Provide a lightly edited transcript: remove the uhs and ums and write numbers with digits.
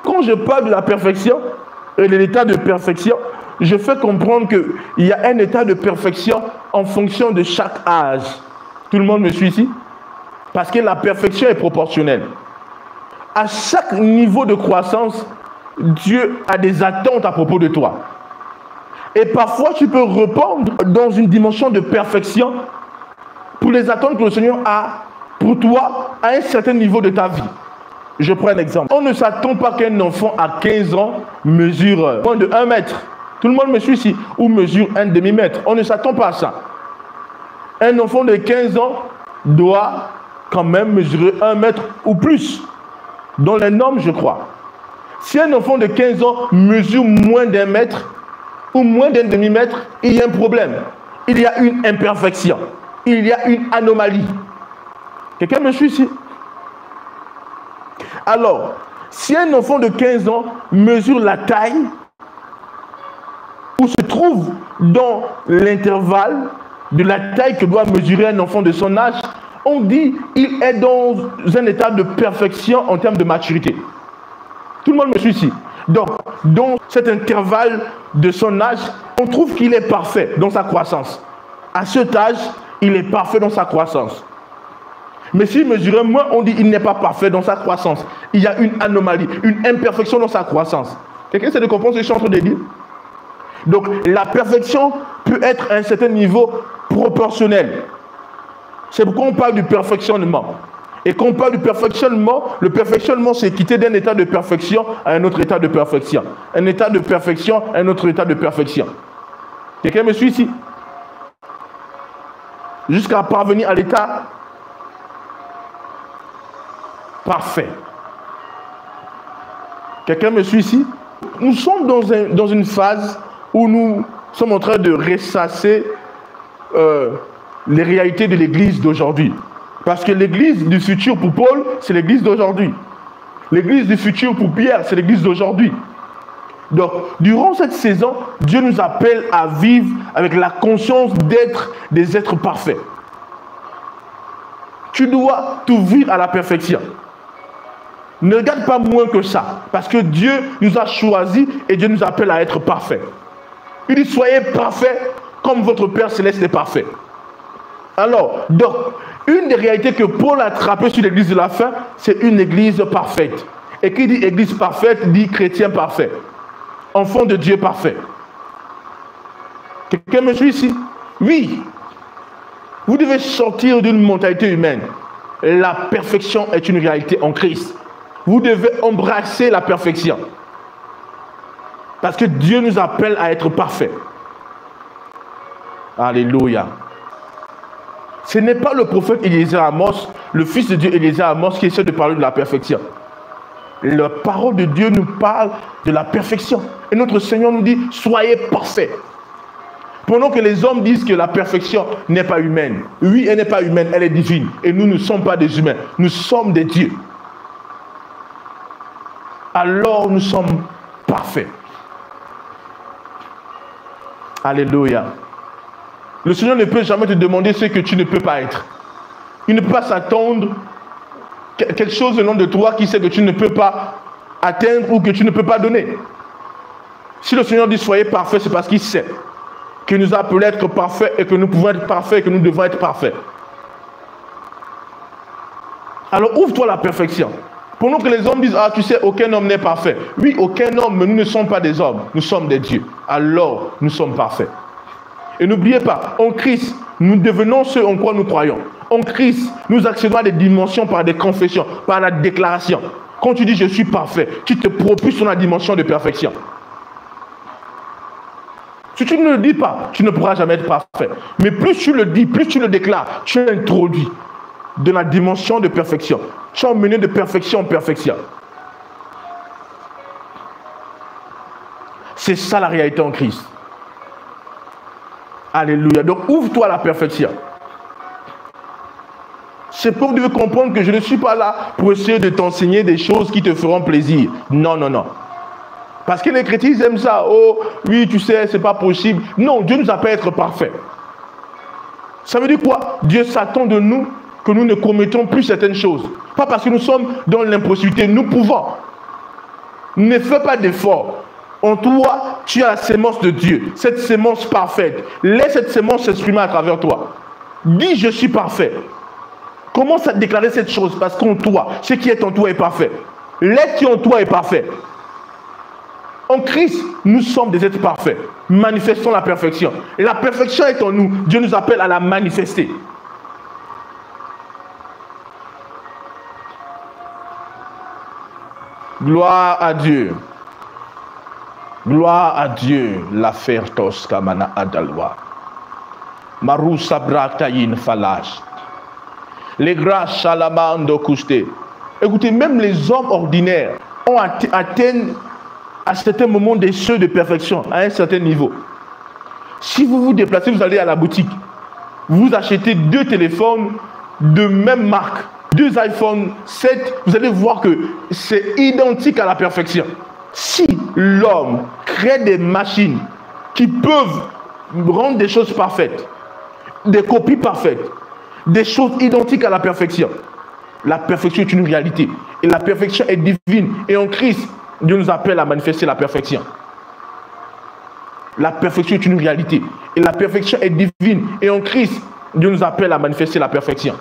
Quand je parle de la perfection et de l'état de perfection, je fais comprendre qu'il y a un état de perfection en fonction de chaque âge. Tout le monde me suit ici? Parce que la perfection est proportionnelle. À chaque niveau de croissance, Dieu a des attentes à propos de toi. Et parfois, tu peux répondre dans une dimension de perfection pour les attentes que le Seigneur a pour toi à un certain niveau de ta vie. Je prends un exemple. On ne s'attend pas qu'un enfant à 15 ans mesure moins de 1 mètre. Tout le monde me suit ici. Ou mesure un demi-mètre. On ne s'attend pas à ça. Un enfant de 15 ans doit quand même mesurer 1 mètre ou plus. Dans les normes, je crois. Si un enfant de 15 ans mesure moins d'1 mètre ou moins d'un demi-mètre, il y a un problème. Il y a une imperfection. Il y a une anomalie. Quelqu'un me suit ici? Alors, si un enfant de 15 ans mesure la taille ou se trouve dans l'intervalle de la taille que doit mesurer un enfant de son âge, on dit qu'il est dans un état de perfection en termes de maturité. Tout le monde me suit ici. Donc, dans cet intervalle de son âge, on trouve qu'il est parfait dans sa croissance. À cet âge, il est parfait dans sa croissance. Mais s'il mesurait moins, on dit qu'il n'est pas parfait dans sa croissance. Il y a une anomalie, une imperfection dans sa croissance. Quelqu'un essaie de comprendre ce que je suis en train de dire? Donc, la perfection peut être à un certain niveau proportionnel. C'est pourquoi on parle du perfectionnement. Et quand on parle du perfectionnement, le perfectionnement, c'est quitter d'un état de perfection à un autre état de perfection. Un état de perfection à un autre état de perfection. Quelqu'un me suit ici? Jusqu'à parvenir à l'état parfait. Quelqu'un me suit ici? Nous sommes dans une phase où nous sommes en train de ressasser les réalités de l'église d'aujourd'hui. Parce que l'église du futur pour Paul, c'est l'église d'aujourd'hui. L'église du futur pour Pierre, c'est l'église d'aujourd'hui. Donc, durant cette saison, Dieu nous appelle à vivre avec la conscience d'être des êtres parfaits. Tu dois t'ouvrir à la perfection. Ne regarde pas moins que ça, parce que Dieu nous a choisis et Dieu nous appelle à être parfaits. Il dit, soyez parfaits comme votre Père Céleste est parfait. Alors, donc, une des réalités que Paul a attrapées sur l'église de la fin, c'est une église parfaite. Et qui dit église parfaite, dit chrétien parfait. Enfant de Dieu parfait. Quelqu'un me suit ici? Oui. Vous devez sortir d'une mentalité humaine. La perfection est une réalité en Christ. Vous devez embrasser la perfection. Parce que Dieu nous appelle à être parfaits. Alléluia. Ce n'est pas le prophète Élisée Amos, le fils de Dieu Élisée Amos, qui essaie de parler de la perfection. La parole de Dieu nous parle de la perfection. Et notre Seigneur nous dit, soyez parfaits. Pendant que les hommes disent que la perfection n'est pas humaine. Oui, elle n'est pas humaine, elle est divine. Et nous ne sommes pas des humains, nous sommes des dieux. Alors nous sommes parfaits. Alléluia. Le Seigneur ne peut jamais te demander ce que tu ne peux pas être. Il ne peut pas s'attendre quelque chose venant de toi qui sait que tu ne peux pas atteindre ou que tu ne peux pas donner. Si le Seigneur dit soyez parfaits, c'est parce qu'il sait qu'il nous a appelés à être parfaits et que nous pouvons être parfaits et que nous devons être parfaits. Alors ouvre-toi la perfection. Pendant que les hommes disent, ah tu sais, aucun homme n'est parfait. Oui, aucun homme, mais nous ne sommes pas des hommes, nous sommes des dieux. Alors nous sommes parfaits. Et n'oubliez pas, en Christ, nous devenons ceux en quoi nous croyons. En Christ, nous accédons à des dimensions par des confessions, par la déclaration. Quand tu dis je suis parfait, tu te propulses sur la dimension de perfection. Si tu ne le dis pas, tu ne pourras jamais être parfait. Mais plus tu le dis, plus tu le déclares, tu es introduit de la dimension de perfection. Tu es emmené de perfection en perfection. C'est ça la réalité en Christ. Alléluia. Donc ouvre-toi à la perfection. C'est pour que tu veux comprendre que je ne suis pas là pour essayer de t'enseigner des choses qui te feront plaisir. Non, non, non. Parce que les chrétiens ils aiment ça. Oh, oui, tu sais, c'est pas possible. Non, Dieu nous appelle à être parfaits. Ça veut dire quoi? Dieu s'attend de nous que nous ne commettons plus certaines choses. Pas parce que nous sommes dans l'impossibilité, nous pouvons. Ne fais pas d'effort. En toi, tu as la sémence de Dieu, cette sémence parfaite. Laisse cette sémence s'exprimer à travers toi. Dis, je suis parfait. Commence à déclarer cette chose parce qu'en toi, ce qui est en toi est parfait. L'être qui est en toi est parfait. En Christ, nous sommes des êtres parfaits. Manifestons la perfection. Et la perfection est en nous. Dieu nous appelle à la manifester. Gloire à Dieu. Gloire à Dieu. La fertos kamana adalwa. Maru sabraktayin falash. Les grâces chalamando kuste. Écoutez, même les hommes ordinaires ont atteint à certains moments des seuils de perfection, à un certain niveau. Si vous vous déplacez, vous allez à la boutique, vous achetez 2 téléphones de même marque, 2 iPhone 7, vous allez voir que c'est identique à la perfection. Si l'homme crée des machines qui peuvent rendre des choses parfaites, des copies parfaites, des choses identiques à la perfection est une réalité. Et la perfection est divine. Et en Christ, Dieu nous appelle à manifester la perfection. La perfection est une réalité. Et la perfection est divine. Et en Christ, Dieu nous appelle à manifester la perfection.